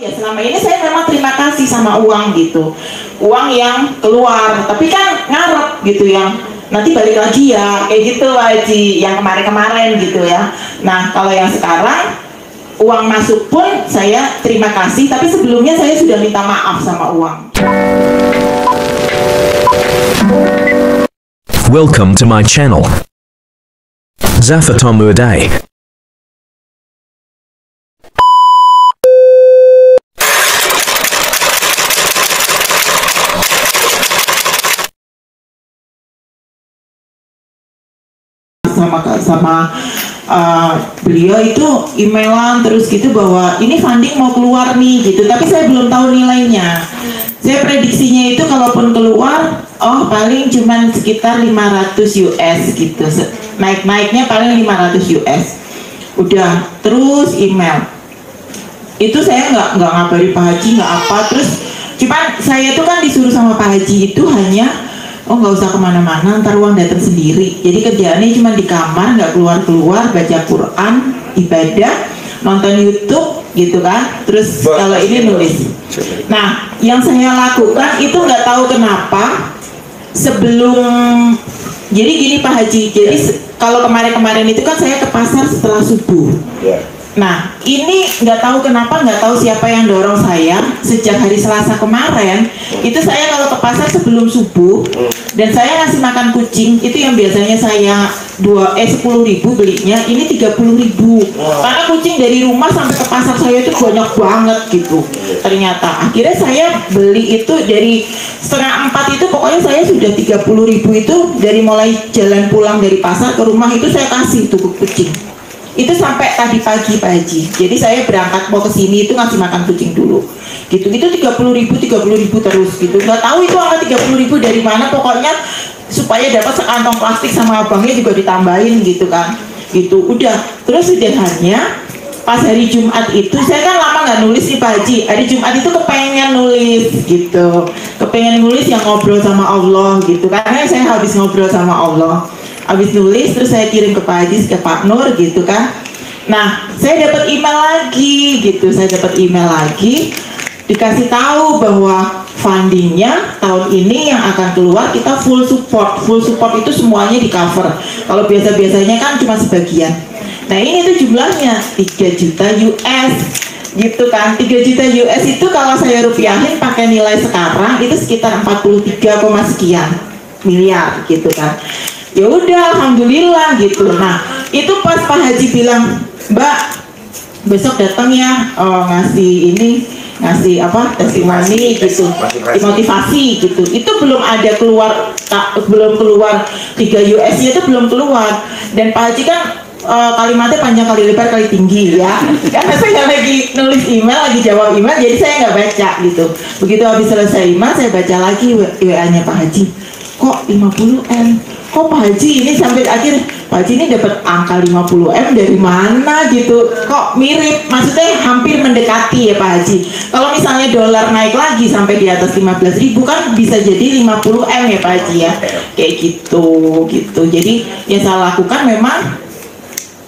Ya selama ini saya memang terima kasih sama uang gitu, uang yang keluar, tapi kan ngarep gitu yang nanti balik lagi ya, kayak gitu Pak Haji, yang kemarin-kemarin gitu ya. Nah kalau yang sekarang uang masuk pun saya terima kasih, tapi sebelumnya saya sudah minta maaf sama uang. Welcome to my channel, Zafatomudai. sama beliau itu emailan terus gitu bahwa ini funding mau keluar nih gitu, tapi saya belum tahu nilainya. Saya prediksinya itu kalaupun keluar, oh paling cuman sekitar 500 US gitu, naik-naiknya paling 500 US. Udah terus email itu saya nggak ngabari Pak Haji, nggak apa, terus cuman saya tuh kan disuruh sama Pak Haji itu hanya nggak usah kemana-mana, ntar uang datang sendiri. Jadi kerjaannya cuma di kamar, nggak keluar-keluar, baca Quran, ibadah, nonton YouTube gitu kan. Terus kalau ini nulis. Nah, yang saya lakukan itu nggak tahu kenapa sebelum, jadi gini Pak Haji, jadi kalau kemarin-kemarin itu kan saya ke pasar setelah subuh. Nah, ini nggak tahu kenapa, nggak tahu siapa yang dorong saya sejak hari Selasa kemarin. Itu saya kalau ke pasar sebelum subuh dan saya ngasih makan kucing itu yang biasanya saya 10.000 belinya, ini 30.000. Karena kucing dari rumah sampai ke pasar saya itu banyak banget gitu. Ternyata akhirnya saya beli itu dari 3:30 itu, pokoknya saya sudah 30.000 itu dari mulai jalan pulang dari pasar ke rumah itu saya kasih tuh ke kucing. Itu sampai tadi pagi Pak Haji. Jadi saya berangkat mau ke sini itu ngasih makan kucing dulu. Gitu. Itu 30.000 terus gitu. Nggak tahu itu angka 30.000 dari mana, pokoknya supaya dapat sekantong plastik sama abangnya juga ditambahin gitu kan. Gitu. Udah. Terus sederhananya pas hari Jumat itu saya kan lama nggak nulis nih Pak Haji. Hari Jumat itu kepengen nulis gitu. Kepengen nulis yang ngobrol sama Allah gitu. Karena saya habis ngobrol sama Allah. Habis nulis terus saya kirim ke Pak Haji, ke Pak Nur gitu kan. Nah saya dapat email lagi gitu, dikasih tahu bahwa fundingnya tahun ini yang akan keluar kita full support itu semuanya di cover. Kalau biasanya kan cuma sebagian. Nah ini tuh jumlahnya 3 juta US gitu kan. 3 juta US itu kalau saya rupiahin pakai nilai sekarang itu sekitar 43, sekian miliar gitu kan. Ya udah alhamdulillah gitu. Nah itu pas Pak Haji bilang, Mbak besok datang ya, ngasih testimoni gitu, motivasi gitu. Itu belum ada keluar, belum keluar 3 US nya itu belum keluar. Dan Pak Haji kan kalimatnya panjang kali lebar kali tinggi ya. Karena saya lagi nulis email, lagi jawab email, jadi saya nggak baca gitu. Begitu habis selesai email saya baca lagi WA nya Pak Haji. Kok 50M? Kok Pak Haji ini sampai akhir Pak Haji ini dapat angka 50M dari mana gitu? Kok mirip? Maksudnya hampir mendekati ya Pak Haji. Kalau misalnya dolar naik lagi sampai di atas 15.000 kan bisa jadi 50M ya Pak Haji ya. Kayak gitu. Jadi yang saya lakukan memang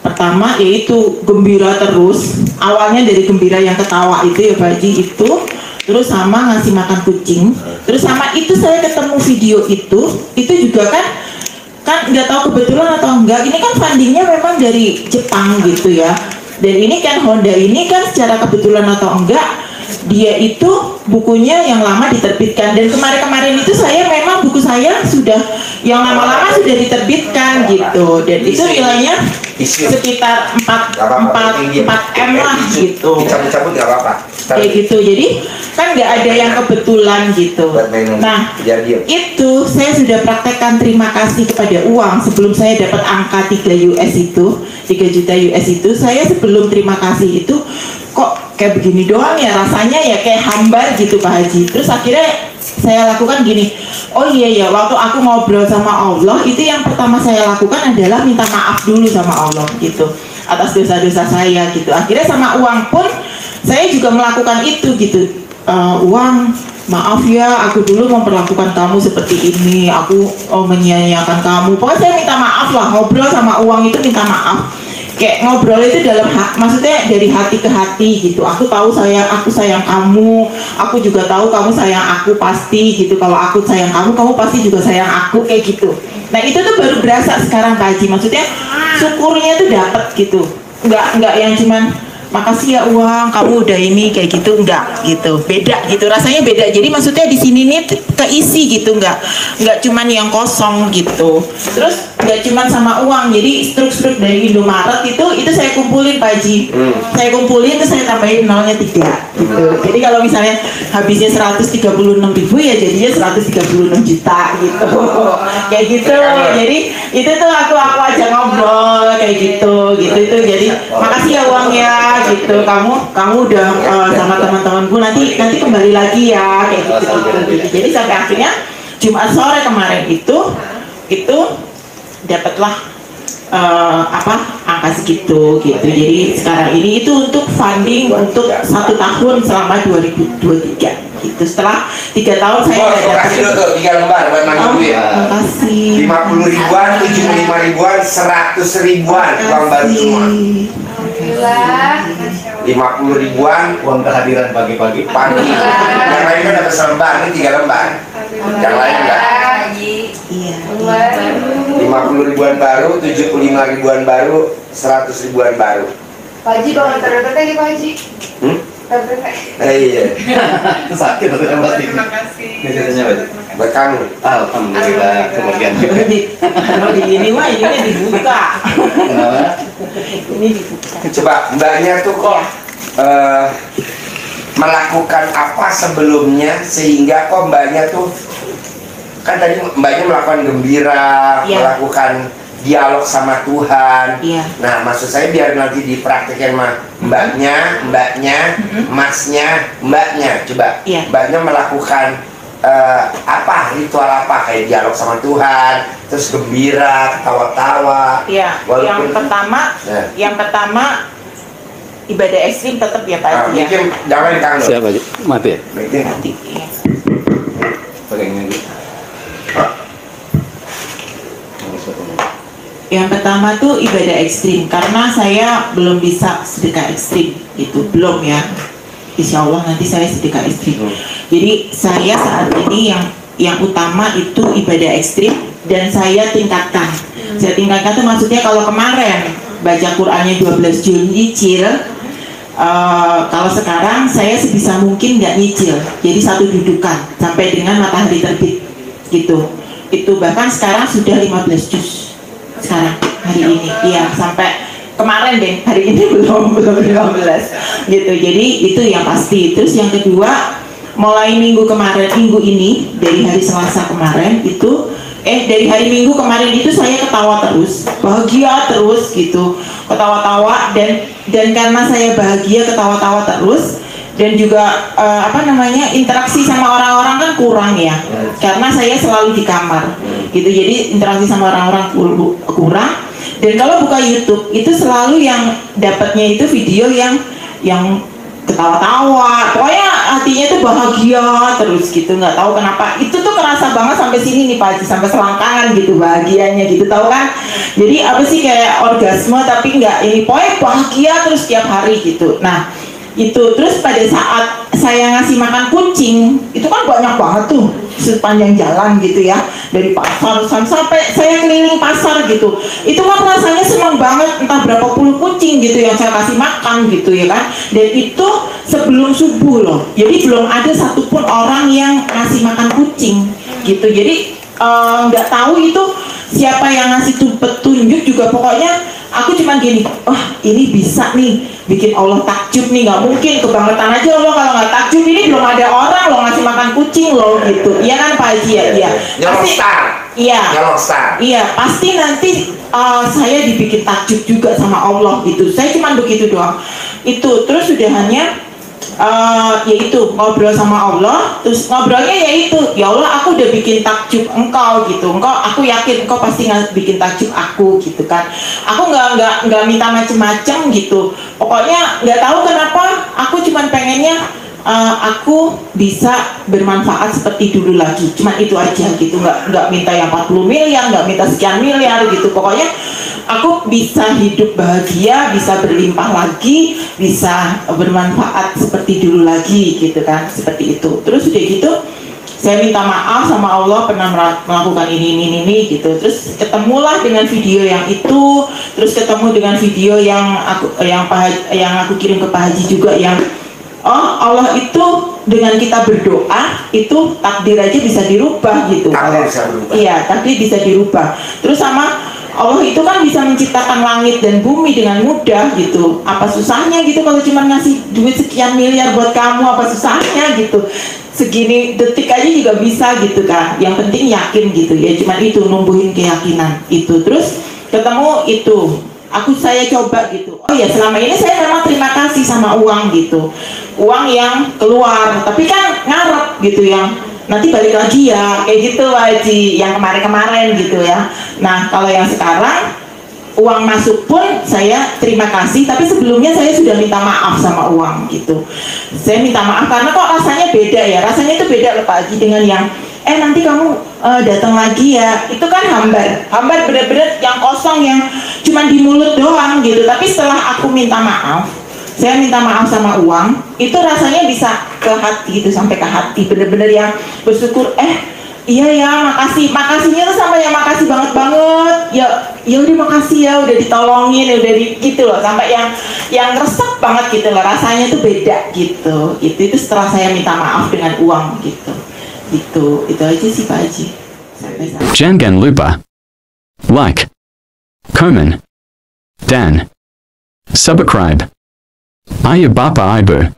pertama yaitu gembira terus. Awalnya dari gembira yang ketawa itu ya Pak Haji itu. Terus sama ngasih makan kucing, terus sama itu saya ketemu video itu juga kan nggak tahu kebetulan atau enggak, ini kan fundingnya memang dari Jepang gitu ya. Dan ini kan Honda ini kan secara kebetulan atau enggak dia itu bukunya yang lama diterbitkan, dan kemarin itu saya memang buku saya sudah yang lama-lama sudah diterbitkan gitu, dan itu nilainya sekitar 4M lah gitu. Dicabut nggak apa-apa. Kayak gitu, jadi kan nggak ada yang kebetulan gitu. Nah itu saya sudah praktekkan terima kasih kepada uang sebelum saya dapat angka 3 juta US itu. Saya sebelum terima kasih itu kok kayak begini doang ya rasanya ya, kayak hambar gitu Pak Haji. Terus akhirnya saya lakukan gini, oh iya ya, waktu aku ngobrol sama Allah itu yang pertama saya lakukan adalah minta maaf dulu sama Allah gitu atas dosa-dosa saya gitu. Akhirnya sama uang pun saya juga melakukan itu gitu. Uang, maaf ya, aku dulu memperlakukan kamu seperti ini, aku menyia-nyiakan kamu. Pokoknya saya minta maaf lah, ngobrol sama uang itu minta maaf. kayak ngobrol itu dalam maksudnya dari hati ke hati gitu. Aku tahu aku sayang kamu, aku juga tahu kamu sayang aku pasti gitu. Kalau aku sayang kamu, kamu pasti juga sayang aku kayak gitu. Nah itu tuh baru berasa sekarang Pak Haji. Maksudnya syukurnya tuh dapet gitu. Nggak yang cuman makasih ya uang kamu udah ini kayak gitu, enggak gitu, beda gitu rasanya beda. Jadi maksudnya di sini nih keisi gitu, enggak cuman yang kosong gitu. Terus enggak cuman sama uang, jadi struk-struk dari Indomaret itu saya kumpulin Pak Haji, saya kumpulin terus saya tambahin nolnya 3 gitu. Jadi kalau misalnya habisnya 136.000 ya jadinya 136 juta gitu kayak gitu. Jadi itu tuh aku aja ngobrol kayak gitu itu. Jadi makasih ya uang ya gitu, kamu udah sama teman-temanku nanti kembali lagi ya kayak gitu. Jadi sampai akhirnya Jumat sore kemarin itu dapatlah angka segitu gitu. Jadi sekarang ini itu untuk funding untuk 1 tahun selama 2023 gitu. Setelah 3 tahun saya nggak dapat. Kasih dulu tuh 3 lembar buat Mang Ibu ya. Makasih. 50 ribuan, 75 ribuan, 100 ribuan uang baru semua. 50 ribuan uang kehadiran pagi-pagi. Yang lain kan dapat selembar, ini 3 lembar. Yang lain enggak. Iya. 50 ribuan baru, 75 ribuan baru, 100 ribuan baru. Pak Haji bangun terdekat lagi Pak Haji. Terdekat. Iya. Sakit atau yang pasti? Terima kasih. Ini ceritanya apa? Buat kamu. Alhamdulillah kebagian. Kalau di ini mah ini dibuka. Kenapa? Ini dibuka. Coba mbaknya tuh kok melakukan apa sebelumnya sehingga kok mbaknya tuh kan tadi mbaknya melakukan gembira, melakukan dialog sama Tuhan. Nah maksud saya biar nanti dipraktikkan sama mbaknya, masnya, mbaknya. Coba mbaknya melakukan apa ritual apa kayak dialog sama Tuhan, terus gembira, ketawa-tawa. Yang pertama ibadah ekstrim tetap ya Pak Haji. Mungkin jangan Kang. Siapa aja? Mati ya? Mati. Pakai ini dulu. Yang pertama tuh ibadah ekstrim karena saya belum bisa sedekah ekstrim gitu, belum ya. Insya Allah nanti saya sedekah ekstrim. Jadi saya saat ini yang utama itu ibadah ekstrim dan saya tingkatkan. Saya tingkatkan tuh maksudnya kalau kemarin baca Qur'annya 12 juz nyicil, kalau sekarang saya sebisa mungkin nggak nyicil, jadi 1 dudukan sampai dengan matahari terbit gitu. Itu bahkan sekarang sudah 15 juz sekarang hari ini, iya sampai kemarin deh, hari ini belum 15 gitu. Jadi itu yang pasti. Terus yang kedua, mulai minggu ini dari hari Selasa kemarin itu dari hari Minggu kemarin itu saya ketawa terus, bahagia terus gitu, ketawa-tawa dan karena saya bahagia ketawa-tawa terus dan juga interaksi sama orang-orang kan kurang ya, karena saya selalu di kamar gitu, jadi interaksi sama orang-orang kurang. Dan kalau buka YouTube itu selalu yang dapatnya itu video yang ketawa-tawa, pokoknya hatinya tuh bahagia terus gitu, nggak tahu kenapa itu tuh kerasa banget sampai sini nih Pak Haji, sampai selangkangan gitu bahagianya gitu, tahu kan? Jadi apa sih kayak orgasme tapi nggak ini, pokoknya bahagia terus tiap hari gitu. Nah itu terus pada saat saya ngasih makan kucing itu kan banyak banget tuh sepanjang jalan gitu ya, dari pasar sampai saya keliling pasar gitu, itu kan rasanya senang banget, entah berapa puluh kucing gitu yang saya kasih makan gitu ya kan. Dan itu sebelum subuh loh, jadi belum ada satupun orang yang ngasih makan kucing gitu. Jadi nggak tahu itu siapa yang ngasih petunjuk juga, pokoknya aku cuman gini, ini bisa nih bikin Allah takjub nih, nggak mungkin, kebangetan aja Allah kalau nggak takjub, ini belum ada orang loh ngasih makan kucing loh gitu. Iya kan Pak Haji ya? Iya. Iya, pasti nanti saya dibikin takjub juga sama Allah gitu. Saya cuman begitu doang. Itu terus udah hanya yaitu ngobrol sama Allah, terus ngobrolnya yaitu ya Allah aku udah bikin takjub engkau gitu, aku yakin engkau pasti bikin takjub aku gitu kan. Aku nggak minta macem-macem gitu, pokoknya nggak tahu kenapa aku cuman pengennya aku bisa bermanfaat seperti dulu lagi. Cuman itu aja gitu, nggak minta yang 40 miliar, nggak minta sekian miliar gitu. Pokoknya aku bisa hidup bahagia, bisa berlimpah lagi, bisa bermanfaat seperti dulu lagi gitu kan, seperti itu. Terus udah gitu saya minta maaf sama Allah pernah melakukan ini gitu. Terus ketemulah dengan video yang itu, terus ketemu dengan video yang aku kirim ke Pak Haji juga, yang oh Allah itu dengan kita berdoa itu takdir aja bisa dirubah gitu. Takdir bisa berubah. Iya, takdir bisa dirubah. Terus sama Allah itu kan bisa menciptakan langit dan bumi dengan mudah gitu. Apa susahnya gitu kalau cuma ngasih duit sekian miliar buat kamu, apa susahnya gitu. Segini detik aja juga bisa gitu kan. Yang penting yakin gitu ya, cuman itu numbuhin keyakinan itu. Terus ketemu itu, saya coba gitu. Oh ya, selama ini saya memang terima kasih sama uang gitu, uang yang keluar, tapi kan ngarep gitu, yang nanti balik lagi ya, kayak gitu Pak Haji, yang kemarin-kemarin gitu ya. Nah kalau yang sekarang uang masuk pun saya terima kasih, tapi sebelumnya saya sudah minta maaf sama uang gitu. Saya minta maaf karena kok rasanya beda ya, rasanya itu beda loh Pak Haji dengan yang nanti kamu datang lagi ya, itu kan hambar bener-bener yang kosong, yang cuma di mulut doang gitu. Tapi setelah aku minta maaf, saya minta maaf sama uang, itu rasanya bisa ke hati gitu, sampai ke hati, bener-bener yang bersyukur, iya ya, makasihnya tuh sampai yang makasih banget ya udah makasih ya, udah ditolongin, udah gitu loh, sampai yang resep banget gitu loh, rasanya tuh beda gitu. Itu setelah saya minta maaf dengan uang gitu. Itu aja sih Pak Haji. Jangan lupa like, comment, dan subscribe. Ayah Bapak Ibu.